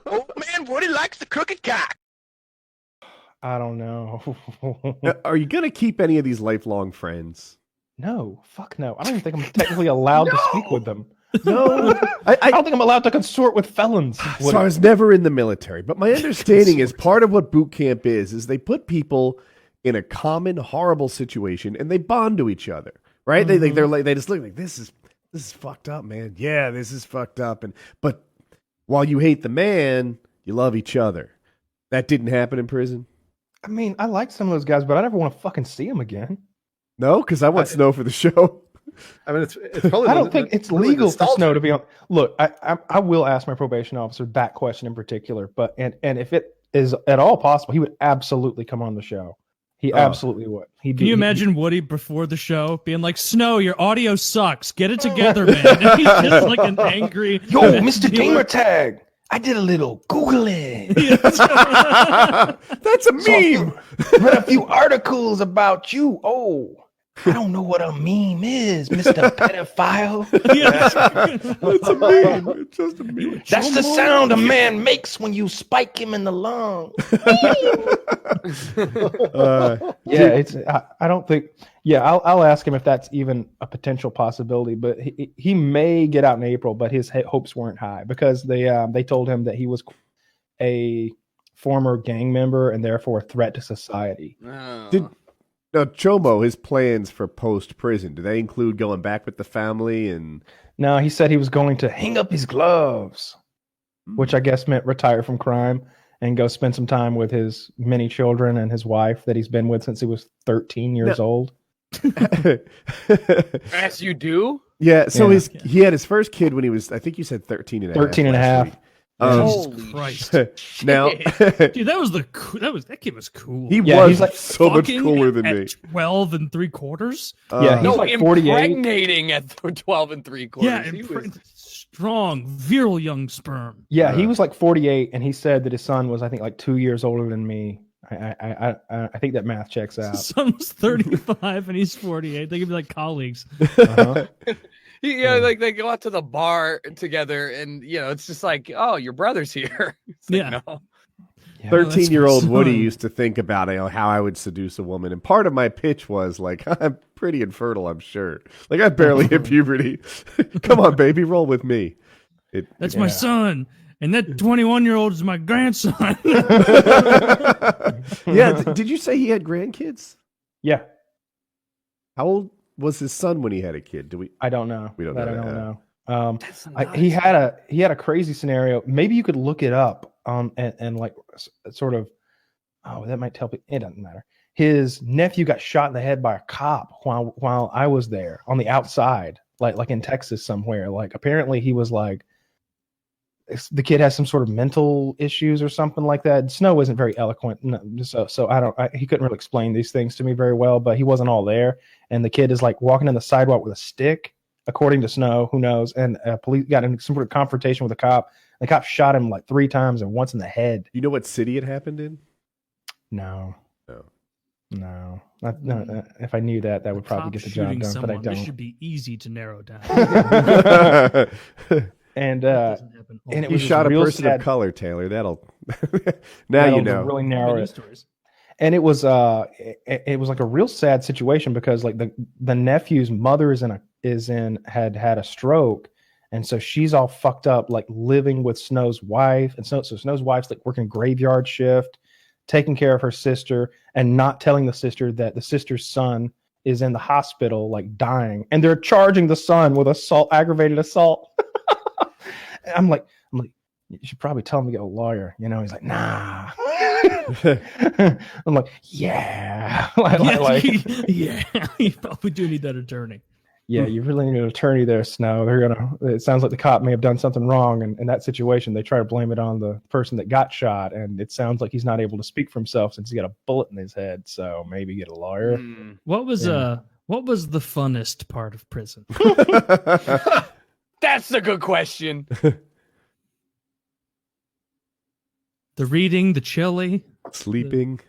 Old man Woody likes the crooked cock. I don't know. Are you gonna keep any of these lifelong friends? No, fuck no. I don't even think I'm technically allowed to speak with them. No, I don't think I'm allowed to consort with felons. So I was never in the military, but my understanding is part of what boot camp is they put people in a common horrible situation and they bond to each other, right? Mm-hmm. They just look like this is fucked up, man. Yeah, this is fucked up, but while you hate the man, you love each other. That didn't happen in prison. I mean, I like some of those guys, but I never want to fucking see them again. No, because I want Snow for the show. I mean, it's probably. I don't think it's really legal for nostalgic. Snow to be on. Look, I will ask my probation officer that question in particular, but and if it is at all possible, he would absolutely come on the show. He absolutely would. Can you imagine Woody before the show being like, "Snow, your audio sucks. Get it together, man." And he's just like an angry. Yo, Mr. Gamertag, I did a little Googling. That's a meme. Read a few articles about you. Oh, I don't know what a meme is, Mr. Pedophile. It's a meme. It's just a meme. That's the sound a man makes when you spike him in the lung. Yeah, it's. I don't think. Yeah, I'll ask him if that's even a potential possibility. But he may get out in April, but his hopes weren't high because they told him that he was a former gang member and therefore a threat to society. Now, Chomo, his plans for post-prison, do they include going back with the family? And No, he said he was going to hang up his gloves, which I guess meant retire from crime and go spend some time with his many children and his wife that he's been with since he was 13 years old. As you do? Yeah, so he had his first kid when he was, I think you said 13 and a half. 13 and a half. Jesus Christ! Now, Dude, that kid was cool. He was he's like so much fucking cooler than at me. 12 3/4. Yeah, he's No, like 48. impregnating at 12 3/4. Yeah, He was- strong, virile young sperm. Yeah, he was like 48, and he said that his son was, I think, like 2 years older than me. I think that math checks out. His son was 35 and he's 48. They could be like colleagues. Uh-huh. like they go out to the bar together, and it's just like, oh, your brother's here. It's like, Yeah. no. 13-year-old Woody son. used to think about how I would seduce a woman. And part of my pitch was like, I'm pretty infertile, I'm sure. Like, I barely hit puberty. Come on, baby, roll with me. That's my son. And that 21-year-old is my grandson. Yeah, did you say he had grandkids? Yeah, How old was his son when he had a kid? I don't know. We don't That know I that. don't know. He had a crazy scenario. Maybe you could look it up and like sort of. Oh, that might help. It doesn't matter. His nephew got shot in the head by a cop while I was there on the outside, like in Texas somewhere. Like apparently he was like. The kid has some sort of mental issues or something like that. Snow isn't very eloquent, so he couldn't really explain these things to me very well. But he wasn't all there, and the kid is like walking on the sidewalk with a stick, according to Snow. Who knows? And police got in some sort of confrontation with a cop. The cop shot him like 3 times and once in the head. You know what city it happened in? No. If I knew that would probably get the job done, but I This don't. should be easy to narrow down. And Doesn't happen and it He was shot a real person sad. of color, Taylor. Now That'll you know. really narrow News it. stories. And it was like a real sad situation because like the nephew's mother had a stroke, and so she's all fucked up, like living with Snow's wife, and so Snow's wife's like working graveyard shift, taking care of her sister, and not telling the sister that the sister's son is in the hospital, like dying, and they're charging the son with aggravated assault. I'm like, you should probably tell him to get a lawyer. He's like, nah. I'm like, yeah. Yeah, you probably do need that attorney. Yeah, you really need an attorney there, Snow. It sounds like the cop may have done something wrong in that situation. They try to blame it on the person that got shot, and it sounds like he's not able to speak for himself since he got a bullet in his head. So maybe get a lawyer. What was the funnest part of prison? That's a good question. The reading, the chili, Sleeping.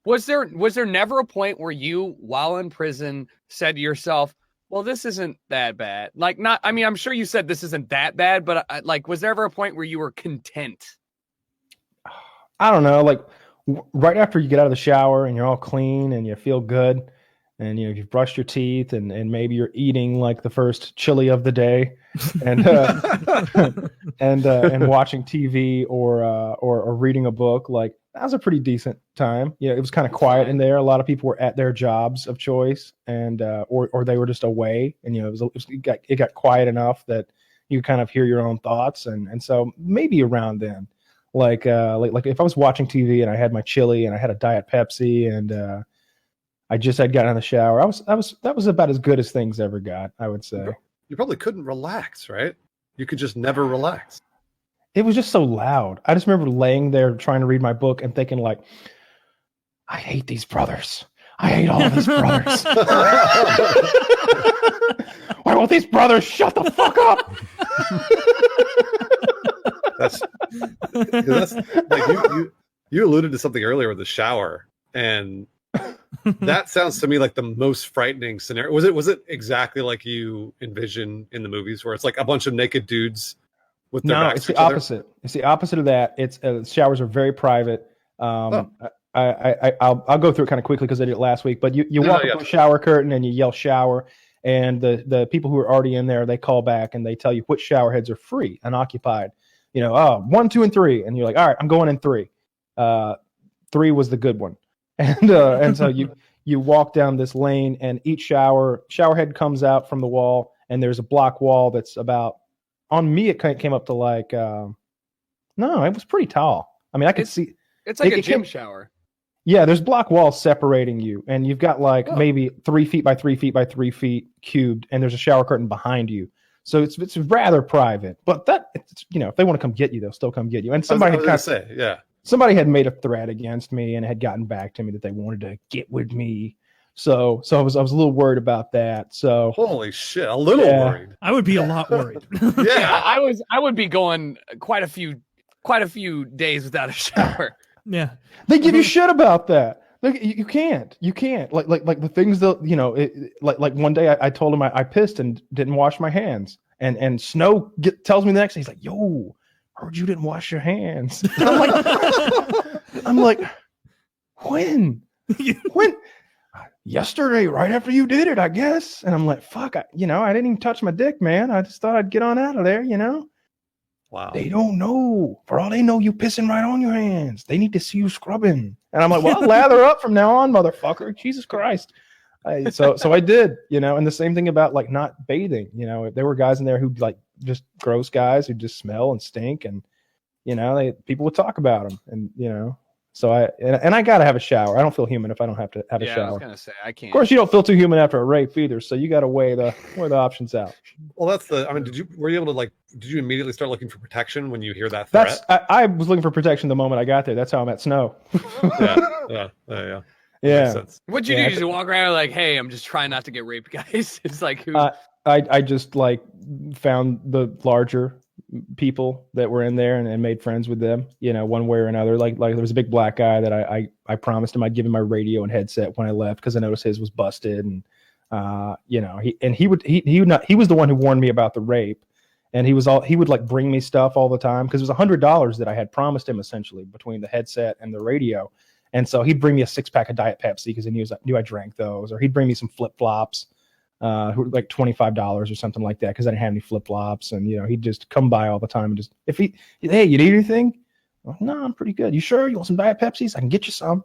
Was there never a point where you, while in prison, said to yourself, well, this isn't that bad? Like, not, I mean, I'm sure you said this isn't that bad, but like, was there ever a point where you were content? I don't know, like right after you get out of the shower and you're all clean and you feel good, and you've brushed your teeth and maybe you're eating like the first chili of the day, and and watching TV or reading a book, like that was a pretty decent time. It was kind of quiet in there. A lot of people were at their jobs of choice, and or they were just away, and it got quiet enough that you kind of hear your own thoughts, and so maybe around then, like if I was watching TV and I had my chili and I had a Diet Pepsi and I just had gotten out of the shower, that was about as good as things ever got, I would say. You probably couldn't relax, right? You could just never relax. It was just so loud. I just remember laying there trying to read my book and thinking, like, I hate these brothers. I hate all of these brothers. Why won't these brothers shut the fuck up? That's like you alluded to something earlier with the shower, and that sounds to me like the most frightening scenario. Was it exactly like you envision in the movies, where it's like a bunch of naked dudes with their backs it's to the each other? opposite. It's the opposite of that. It's showers are very private. I'll go through it kind of quickly because I did it last week. But you walk up to a shower curtain and you yell shower, and the people who are already in there, they call back and they tell you which shower heads are free and occupied. 1, 2, and 3, and you're like, all right, I'm going in 3. 3 was the good one. And so you walk down this lane, and each shower head comes out from the wall, and there's a block wall that's about, on me it came up to like no, it was pretty tall. I mean, I could see it's like a gym shower. Yeah, there's block walls separating you, and you've got like maybe 3 feet by 3 feet by 3 feet cubed, and there's a shower curtain behind you. So it's rather private. But if they want to come get you, they'll still come get you. And somebody somebody had made a threat against me and had gotten back to me that they wanted to get with me. So I was a little worried about that. So holy shit, a little worried. I would be a lot worried. Yeah, I would be going quite a few days without a shower. Yeah, they give you shit about that. Like you can't like the things that like one day I told him I pissed and didn't wash my hands, and Snow tells me the next day, he's like, yo, I heard you didn't wash your hands. And I'm like, when yesterday, right after you did it, I guess. And I'm like, fuck, I didn't even touch my dick, man. I just thought I'd get on out of there, Wow. They don't know. For all they know, you pissing right on your hands. They need to see you scrubbing. And I'm like, well, I'll lather up from now on, motherfucker. Jesus Christ. So I did, and the same thing about like not bathing. There were guys in there who like just gross guys who just smell and stink, and people would talk about them, and so I gotta have a shower. I don't feel human if I don't have to have a shower. I was gonna say I can't. Of course, you don't feel too human after a rape either, so you got to weigh the options out. Well, were you able to did you immediately start looking for protection when you hear that threat? I was looking for protection the moment I got there. That's how I met Snow. Yeah. What'd you do? You just walk around like, hey, I'm just trying not to get raped, guys. It's like who? I just like found the larger people that were in there and made friends with them, one way or another. Like there was a big black guy that I promised him I'd give him my radio and headset when I left because I noticed his was busted, and he was the one who warned me about the rape, and he would like bring me stuff all the time because it was $100 that I had promised him essentially between the headset and the radio. And so he'd bring me a 6-pack of Diet Pepsi because he knew I drank those, or he'd bring me some flip flops, who were like $25 or something like that because I didn't have any flip flops, and he'd just come by all the time and just hey, you need anything? Well, no, I'm pretty good. You sure? You want some Diet Pepsis? I can get you some.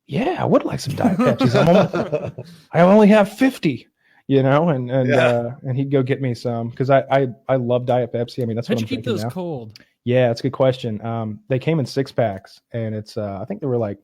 Yeah, I would like some Diet Pepsis. I only have 50. And he'd go get me some because I love Diet Pepsi. I mean, that's how'd what you I'm keep drinking those now. cold? Yeah, it's a good question. They came in 6-packs, and it's I think they were like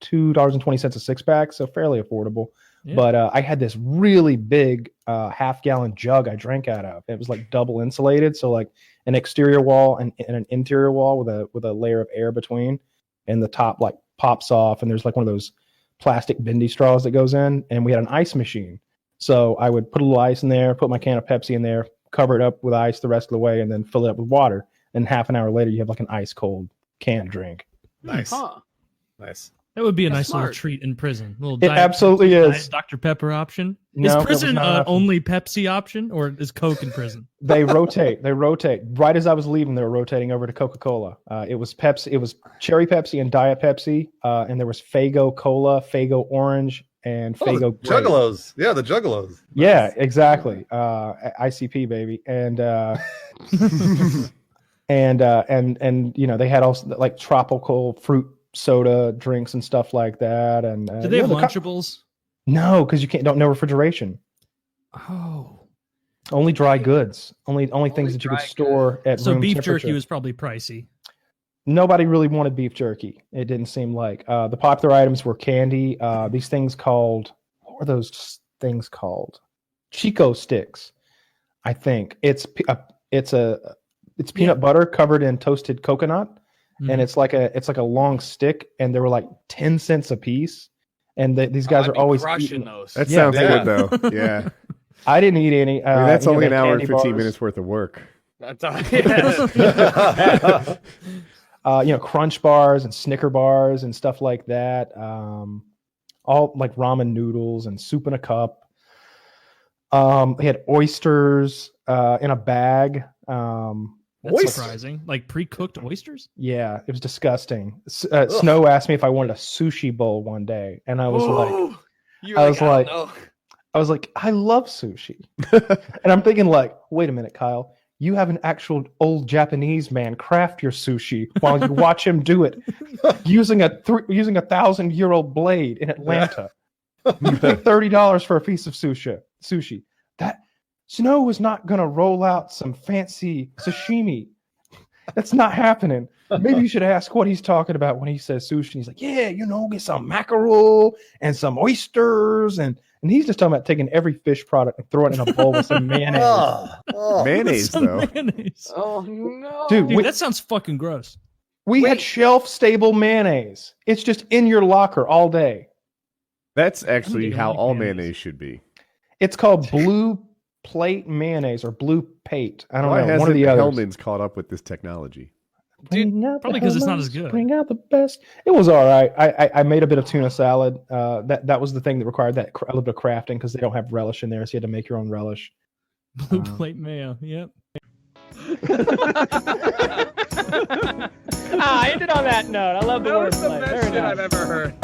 $2.20 a 6-pack, so fairly affordable. Yeah. But I had this really big half-gallon jug I drank out of. It was like double insulated, so like an exterior wall and an interior wall with a layer of air between, and the top like pops off, and there's like one of those plastic bendy straws that goes in, and we had an ice machine. So I would put a little ice in there, put my can of Pepsi in there, cover it up with ice the rest of the way, and then fill it up with water. And half an hour later, you have like an ice cold canned drink. Nice. Huh. Nice. That would be a That's nice little smart. treat in prison. It absolutely is. Diet Dr. Pepper option. No, Is that was prison not an option. only Pepsi option, or is Coke in prison? They rotate. Right as I was leaving, they were rotating over to Coca-Cola. It was Pepsi. It was Cherry Pepsi and Diet Pepsi, and there was Faygo Cola, Faygo Orange, and Faygo Grape. Juggalos. Yeah, the Juggalos. Yeah, exactly. ICP baby, and and you know they had also like tropical fruit soda drinks and stuff like that. And Do they have the Lunchables? No, because you don't know refrigeration. Oh, Only dry goods. Only things that you could dry store at so room beef temperature. jerky was probably pricey. Nobody really wanted beef jerky. It didn't seem like. The popular items were candy. These things called, what were those things called? Chico sticks, I think. It's peanut butter covered in toasted coconut, and it's like a long stick, and they were like 10 cents a piece. And these guys I'd are be always crushing eating. those. That Yeah, sounds yeah. good though. Yeah. I didn't eat any. I mean, that's you know, only they an had hour and candy 15 bars. minutes worth of work. That's all. Yeah. You know, Crunch bars and Snicker bars and stuff like that. All like ramen noodles and soup in a cup. They had oysters in a bag. That's Oysters? surprising. Like pre-cooked oysters? Yeah, it was disgusting. Snow asked me if I wanted a sushi bowl one day, and I was like, You're I was don't like- know. I love sushi. And I'm thinking like, wait a minute, Kyle, you have an actual old Japanese man craft your sushi while you watch him do it using a 1,000-year-old blade in Atlanta. You pay $30 for a piece of sushi. That Snow was not going to roll out some fancy sashimi. That's not happening. Maybe you should ask what he's talking about when he says sushi. He's like, yeah, you know, get some mackerel and some oysters. And he's just talking about taking every fish product and throwing it in a bowl with some mayonnaise. Mayonnaise Some though. mayonnaise. Oh no, Dude, Dude, that sounds fucking gross. We had Wait. shelf-stable mayonnaise. It's just in your locker all day. That's actually even how like all mayonnaise. mayonnaise should be. It's called Blue Plate Mayonnaise or Blue Pate. I don't Why know. One hasn't of the others. Hellman's caught up with this technology? Dude, Bring out probably the 'cause it's not as Hellmann's, good. Bring out the best. It was all right. I made a bit of tuna salad. That was the thing that required that a little bit of crafting because they don't have relish in there, so you had to make your own relish. Blue plate mayo. Yep. I ended on that note. I love the that was the wordplay. best Very shit nice. I've ever heard.